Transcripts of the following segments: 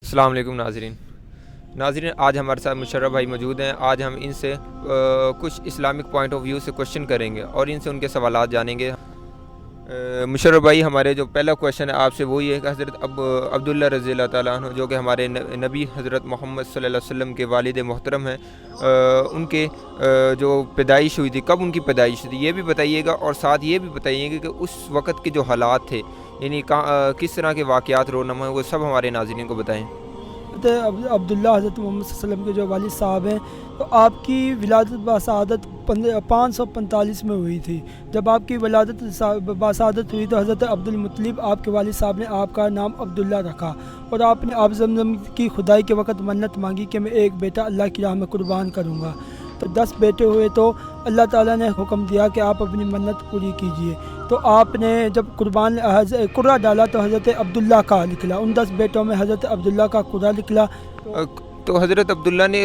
السلام علیکم ناظرین، آج ہمارے ساتھ مشرف بھائی موجود ہیں۔ آج ہم ان سے کچھ اسلامک پوائنٹ آف ویو سے کوشچن کریں گے اور ان سے ان کے سوالات جانیں گے۔ مشرف بھائی، ہمارے جو پہلا کوشچن ہے آپ سے وہ یہ ہے کہ حضرت عبداللہ رضی اللہ تعالیٰ عنہ، جو کہ ہمارے نبی حضرت محمد صلی اللہ علیہ وسلم کے والد محترم ہیں، ان کے جو پیدائش ہوئی تھی، کب ان کی پیدائش تھی یہ بھی بتائیے گا، اور ساتھ یہ بھی بتائیے گا کہ اس وقت کے جو حالات تھے، یعنی کس طرح کے واقعات رونما ہیں، وہ سب ہمارے ناظرین کو بتائیں۔ عبداللہ حضرت محمد صلی اللہ علیہ وسلم کے جو والد صاحب ہیں، تو آپ کی ولادت باسعادت 545 میں ہوئی تھی۔ جب آپ کی ولادت باسعادت ہوئی تو حضرت عبدالمطلب آپ کے والد صاحب نے آپ کا نام عبداللہ رکھا، اور آپ نے آب زمزم کی کھدائی کے وقت منت مانگی کہ میں ایک بیٹا اللہ کی راہ میں قربان کروں گا۔ تو 10 بیٹے ہوئے تو اللہ تعالیٰ نے حکم دیا کہ آپ اپنی منت پوری کیجئے۔ تو آپ نے جب قرہ ڈالا تو حضرت عبداللہ کا نکلا، ان 10 بیٹوں میں حضرت عبداللہ کا قرہ نکلا۔ تو حضرت عبداللہ نے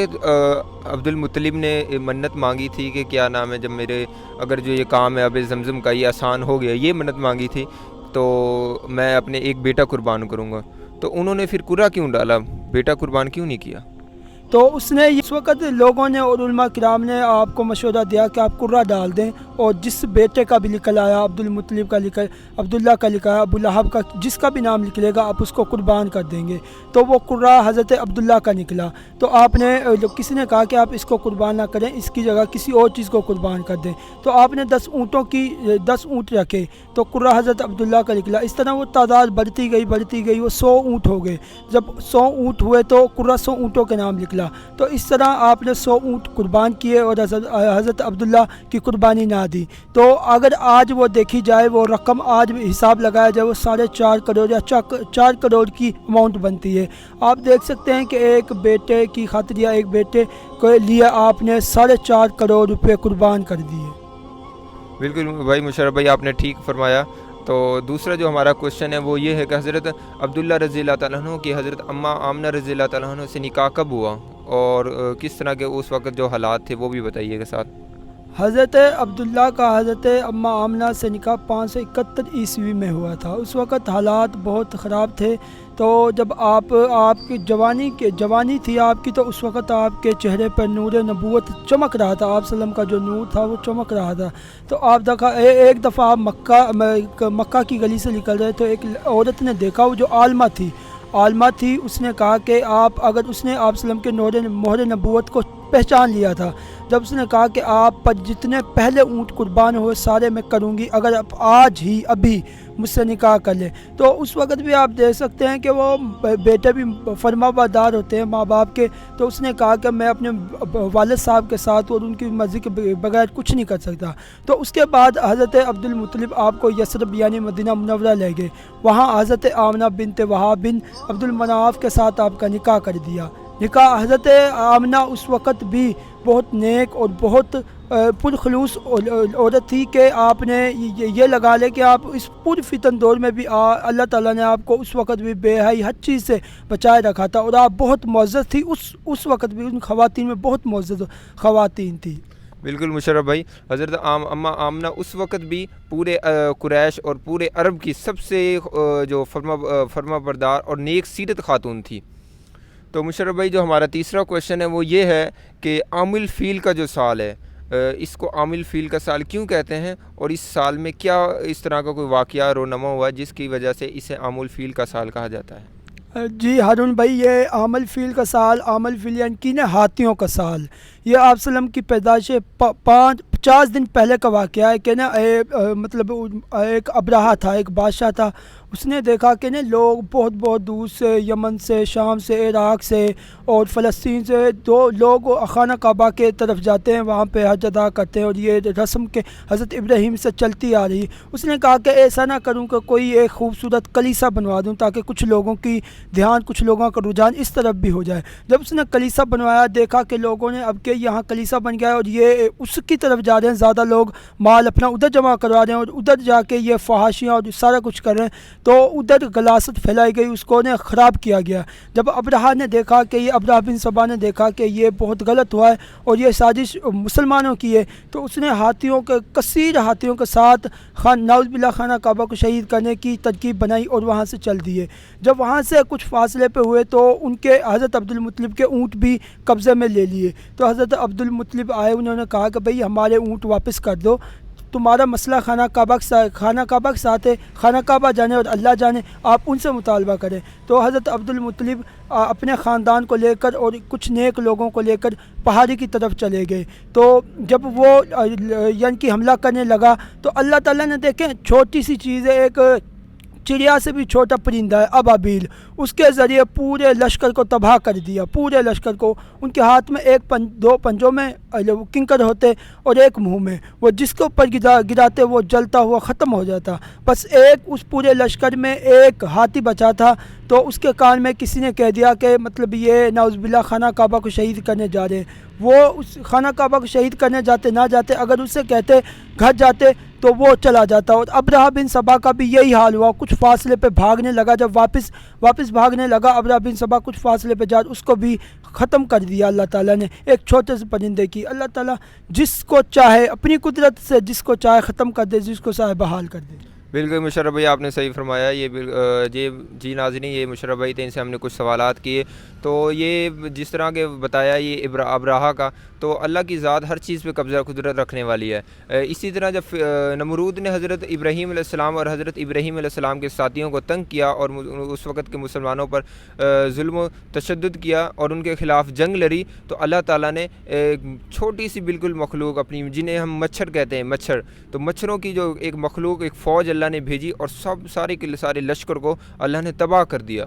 عبدالمطلب نے منت مانگی تھی کہ کیا نام ہے، جب میرے اگر جو یہ کام ہے اب زمزم کا یہ آسان ہو گیا، یہ منت مانگی تھی تو میں اپنے ایک بیٹا قربان کروں گا۔ تو انہوں نے پھر قرہ کیوں ڈالا، بیٹا قربان کیوں نہیں کیا؟ تو اس نے اس وقت لوگوں نے اور علماء کرام نے آپ کو مشورہ دیا کہ آپ قرہ ڈال دیں، اور جس بیٹے کا بھی نکل آیا، عبدالمطلب کا عبداللہ کا لکھا، ابو لہب کا، جس کا بھی نام نکلے گا آپ اس کو قربان کر دیں گے۔ تو وہ قرہ حضرت عبداللہ کا نکلا۔ تو آپ نے کسی نے کہا کہ آپ اس کو قربان نہ کریں، اس کی جگہ کسی اور چیز کو قربان کر دیں۔ تو آپ نے 10 اونٹ رکھے، تو قرہ حضرت عبداللہ کا نکلا۔ اس طرح وہ تعداد بڑھتی گئی، وہ 100 اونٹ ہو گئے۔ جب 100 اونٹ ہوئے تو قرہ 100 اونٹوں کے نام نکلا۔ تو اس طرح آپ نے 100 اونٹ قربان کیے اور حضرت عبداللہ کی قربانی نہ دی۔ تو اگر آج وہ دیکھی جائے، وہ رقم آج بھی حساب لگایا جائے، وہ 4.5 کروڑ یا 4 کروڑ کی اماؤنٹ بنتی ہے۔ آپ دیکھ سکتے ہیں کہ ایک بیٹے کی خاطر یا ایک بیٹے کے لیے آپ نے 4.5 کروڑ روپے قربان کر دیے۔ بالکل بھائی مشرف بھائی، آپ نے ٹھیک فرمایا۔ تو دوسرا جو ہمارا کوشچن ہے وہ یہ ہے کہ حضرت عبداللہ رضی اللہ تعالیٰ عنہ کی حضرت اماں آمنہ رضی اللہ تعالیٰ عنہ سے نکاح کب ہوا، اور کس طرح کے اس وقت جو حالات تھے وہ بھی بتائیے گا ساتھ۔ حضرت عبداللہ کا حضرت اماں آمنہ سے نکاح 571 عیسوی میں ہوا تھا۔ اس وقت حالات بہت خراب تھے۔ تو جب آپ کی جوانی تھی آپ کی، تو اس وقت آپ کے چہرے پر نور نبوت چمک رہا تھا، آپ وسلم کا جو نور تھا وہ چمک رہا تھا۔ تو آپ ایک دفعہ آپ مکہ کی گلی سے نکل رہے تو ایک عورت نے دیکھا، وہ جو عالمہ تھی، اس نے کہا کہ اس نے آپ وسلم کے مہر نبوت کو پہچان لیا تھا۔ جب اس نے کہا کہ آپ پر جتنے پہلے اونٹ قربان ہوئے سارے میں کروں گی، اگر آپ آج ہی ابھی مجھ سے نکاح کر لیں۔ تو اس وقت بھی آپ دیکھ سکتے ہیں کہ وہ بیٹے بھی فرما بردار ہوتے ہیں ماں باپ کے۔ تو اس نے کہا کہ میں اپنے والد صاحب کے ساتھ اور ان کی مرضی کے بغیر کچھ نہیں کر سکتا۔ تو اس کے بعد حضرت عبدالمطلب آپ کو یثرب یعنی مدینہ منورہ لے گئے، وہاں حضرت آمنہ بنت وہاب بن عبدالمناف کے ساتھ آپ کا نکاح کر دیا۔ حضرت آمنہ اس وقت بھی بہت نیک اور بہت پرخلوص عورت تھی کہ آپ نے یہ لگا لے کہ آپ اس پور فتن دور میں بھی اللہ تعالیٰ نے آپ کو اس وقت بھی بے حیائی ہر چیز سے بچائے رکھا تھا، اور آپ بہت معزز تھی۔ اس وقت بھی ان خواتین میں بہت معزز خواتین تھی۔ بالکل مشرف بھائی، حضرت اماں آمنہ اس وقت بھی پورے قریش اور پورے عرب کی سب سے جو فرما بردار اور نیک سیرت خاتون تھی۔ تو مشرف بھائی، جو ہمارا تیسرا کویشچن ہے وہ یہ ہے کہ عام الفیل کا جو سال ہے، اس کو عام الفیل کا سال کیوں کہتے ہیں، اور اس سال میں کیا اس طرح کا کوئی واقعہ رونما ہوا جس کی وجہ سے اسے عام الفیل کا سال کہا جاتا ہے؟ جی ہارون بھائی، یہ عام الفیل کا سال، عام الفیل یعنی ہاتھیوں کا سال، یہ آپ وسلم کی پیدائش 50 دن پہلے کا واقعہ ہے کہ مطلب ایک ابراہہ تھا، ایک بادشاہ تھا۔ اس نے دیکھا کہ لوگ بہت دور سے، یمن سے، شام سے، عراق سے اور فلسطین سے لوگ خانہ کعبہ کے طرف جاتے ہیں، وہاں پہ حج ادا کرتے ہیں، اور یہ رسم کے حضرت ابراہیم سے چلتی آ رہی۔ اس نے کہا کہ ایسا نہ کروں کہ کوئی ایک خوبصورت کلیسا بنوا دوں تاکہ کچھ لوگوں کا رجحان اس طرف بھی ہو جائے۔ جب اس نے کلیسا بنوایا، دیکھا کہ لوگوں نے اب کہ یہاں کلیسا بن گیا ہے اور یہ اس کی طرف جا رہے ہیں زیادہ لوگ مال اپنا ادھر جمع کروا رہے ہیں اور ادھر جا کے یہ فحاشیاں اور سارا کچھ کر رہے ہیں، تو ادھر غلاست پھیلائی گئی، اس کو نے خراب کیا گیا۔ جب ابرہہ نے دیکھا کہ یہ ابرہہ بن سبا نے دیکھا کہ یہ بہت غلط ہوا ہے اور یہ سازش مسلمانوں کی ہے، تو اس نے ہاتھیوں کے کثیر ہاتھیوں کے ساتھ نعوذ باللہ خانہ کعبہ کو شہید کرنے کی ترکیب بنائی اور وہاں سے چل دیے۔ جب وہاں سے کچھ فاصلے پہ ہوئے تو ان کے حضرت عبد المطلب کے اونٹ بھی قبضے میں لے لیے، تو حضرت عبد المطلب آئے، انہوں نے کہا کہ بھئی ہمارے اونٹ واپس کر دو، تمہارا مسئلہ خانہ کعبہ کے ساتھ ہے، خانہ کعبہ جانے اور اللہ جانے، آپ ان سے مطالبہ کریں۔ تو حضرت عبد المطلب اپنے خاندان کو لے کر اور کچھ نیک لوگوں کو لے کر پہاڑی کی طرف چلے گئے۔ تو جب وہ یعنی کہ حملہ کرنے لگا تو اللہ تعالیٰ نے دیکھیں چھوٹی سی چیز ہے، ایک چڑیا سے بھی چھوٹا پرندہ ہے ابابیل، اس کے ذریعے پورے لشکر کو تباہ کر دیا، پورے لشکر کو۔ ان کے ہاتھ میں دو پنجوں میں کنکر ہوتے اور ایک منہ میں، وہ جس کے اوپر گراتے وہ جلتا ہوا ختم ہو جاتا۔ بس ایک اس پورے لشکر میں ایک ہاتھی بچا تھا، تو اس کے کان میں کسی نے کہہ دیا کہ مطلب یہ نعوذ باللہ خانہ کعبہ کو شہید کرنے جا رہے ہیں۔ وہ اس خانہ کعبہ کو شہید کرنے جاتے نہ جاتے، اگر اسے کہتے گھر جاتے تو وہ چلا جاتا۔ اور ابرہہ بن سبا کا بھی یہی حال ہوا، کچھ فاصلے پہ بھاگنے لگا، جب واپس بھاگنے لگا ابرہہ بن سبا کچھ فاصلے پہ جا اس کو بھی ختم کر دیا اللہ تعالیٰ نے ایک چھوٹے سے پرندے کی۔ اللہ تعالیٰ جس کو چاہے اپنی قدرت سے جس کو چاہے ختم کر دے، جس کو چاہے بحال کر دے۔ بالکل مشرف بھائی آپ نے صحیح فرمایا۔ یہ جی ناظرین، یہ مشرف بھائی تھے، ان سے ہم نے کچھ سوالات کیے، تو یہ جس طرح کے بتایا یہ ابراہا کا، تو اللہ کی ذات ہر چیز پہ قبضہ قدرت رکھنے والی ہے۔ اسی طرح جب نمرود نے حضرت ابراہیم علیہ السلام اور حضرت ابراہیم علیہ السلام کے ساتھیوں کو تنگ کیا اور اس وقت کے مسلمانوں پر ظلم و تشدد کیا اور ان کے خلاف جنگ لڑی، تو اللہ تعالیٰ نے چھوٹی سی بالکل مخلوق اپنی، جنہیں ہم مچھر کہتے ہیں، مچھر، تو مچھروں کی جو ایک مخلوق، ایک فوج اللہ نے بھیجی اور سارے کے سارے لشکر کو اللہ نے تباہ کر دیا۔